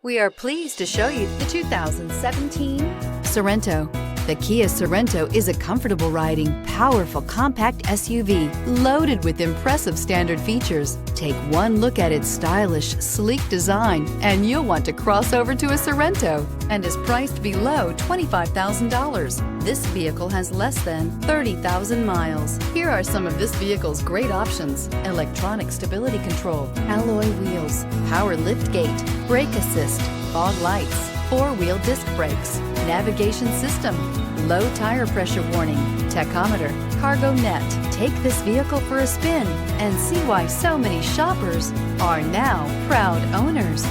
We are pleased to show you the 2017 Sorento. The Kia Sorento is a comfortable riding, powerful compact SUV loaded with impressive standard features. Take one look at its stylish, sleek design and you'll want to cross over to a Sorento, and is priced below $25,000. This vehicle has less than 30,000 miles. Here are some of this vehicle's great options: electronic stability control, alloy wheels, power liftgate, brake assist, fog lights, four-wheel disc brakes, navigation system, low tire pressure warning, tachometer, cargo net. Take this vehicle for a spin and see why so many shoppers are now proud owners.